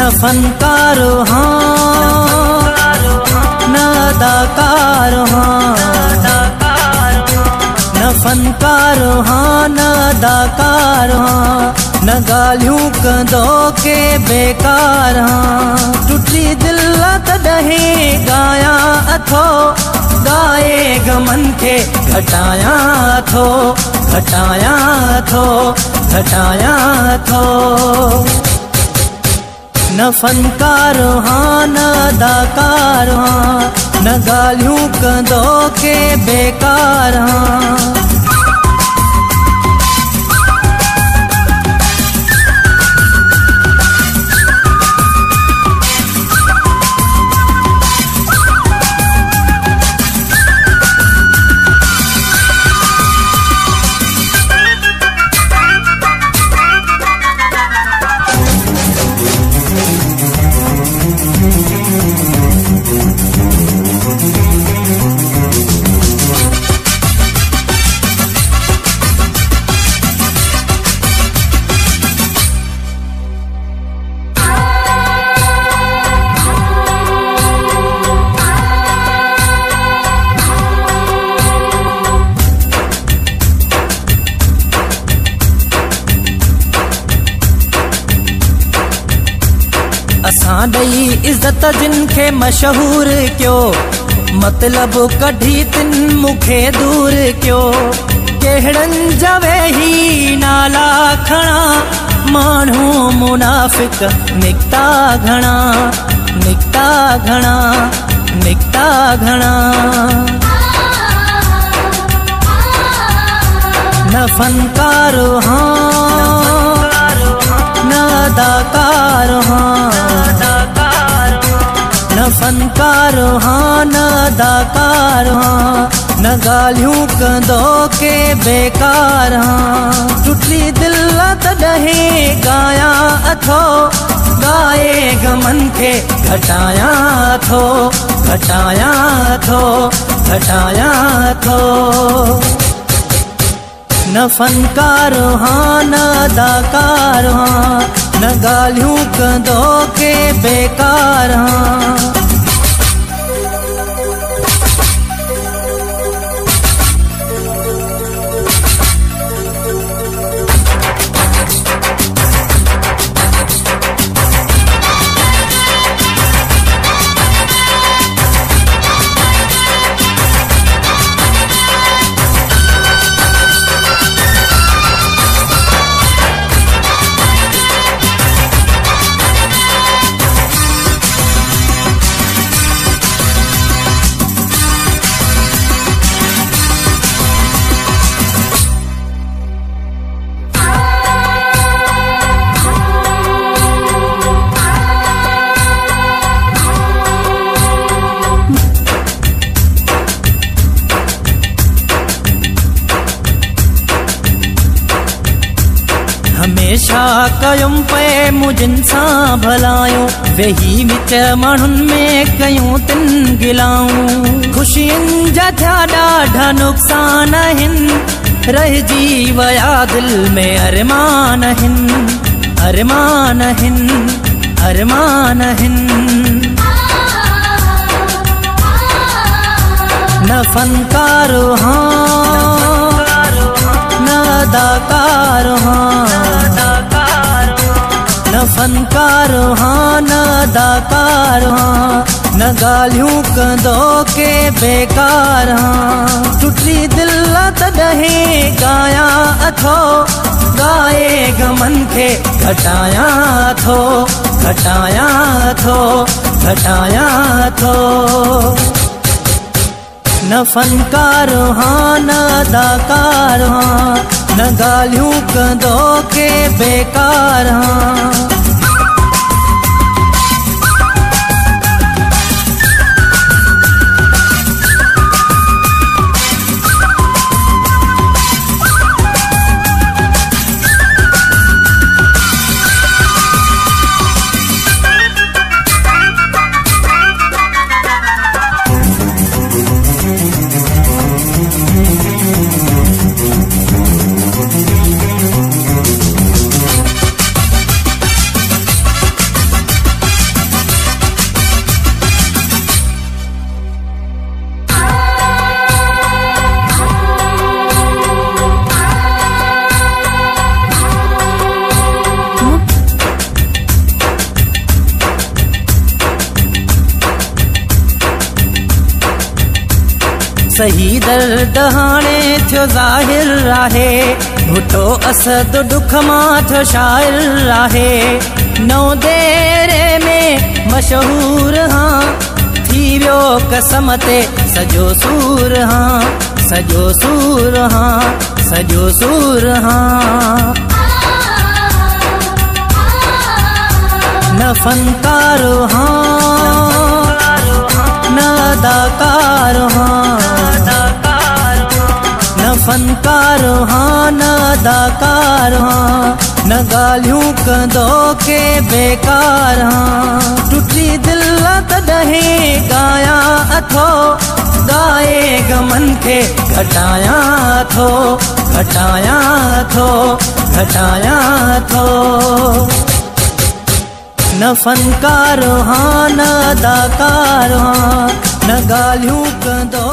न फनकार हाँ न अदाकार हाँ, न फनकार हाँ न अदाकार हाँ, न गालियूं कंदो के बेकार हाँ। टुटी दिल तॾहिं गाया अथो, गाए गमन के घटाया थो, घटाया थो, घटाया थो। न फनकार हाँ न अदाकार हाँ, न गालियूं कंदो के बेकार हाँ। असां ॾेई इज़त जिन खे मशहूर कयो, मतलब कढी तिन मूंखे दूर कयो। कहिड़नि जा वेही नाला खणा, माण्हू मुनाफ़िक निकता घणा, निकता घणा, निकता घणा। न फनकार हाँ न अदाकार हाँ, न फनकार हाँ न अदाकार हाँ, न गालियूं कंदो के बेकार हाँ। टुटी दिल तॾहिं गाया अथो, गाए गमन के घटाया थो, घटाया थो, घटाया थो। न फनकार हाँ न अदाकार हाँ, न गालियूं कंदो के बेकार हाँ। हमेशा कयुम पे मुझन सां भलायूं, वेही विच माण्हुनि में कयूं तिन गिलाऊं। ख़ुशियुनि जा थिया ॾाढा नुक़सान आहिनि, रहिजी विया दिल में अरमान आहिनि, अरमान आहिनि, अरमान आहिनि। न फनकार हाँ न अदाकार हाँ, न फनकार हाँ न अदाकार हाँ, न गालियूं कंदो के बेकार हाँ। टुटी दिल तॾहिं गाया अथो, गाए गमन के घटाया थो, घटाया थो, घटाया थो। न फनकार हाँ न अदाकार हाँ, न गालियूं कंदो के बेकार हाँ। सही दर्द हाणे थियो ज़ाहिर आहे भुटो असद दुख मां थियो शाइर आहे नौ देरे में मशहूर हाँ थी वियो कसम ते सजो सूर हाँ सजो सूर हाँ सजो सूर हाँ न फनकार हाँ न अदाकार हाँ न फनकार हाँ न अदाकार हाँ न गालियूं कंदो के बेकार हाँ टुटी दिल तॾहिं गाया अथो गाए गमन के घटाया थो घटाया थो घटाया थो न फनकार हाँ न अदाकार हाँ न गालियूं कंदो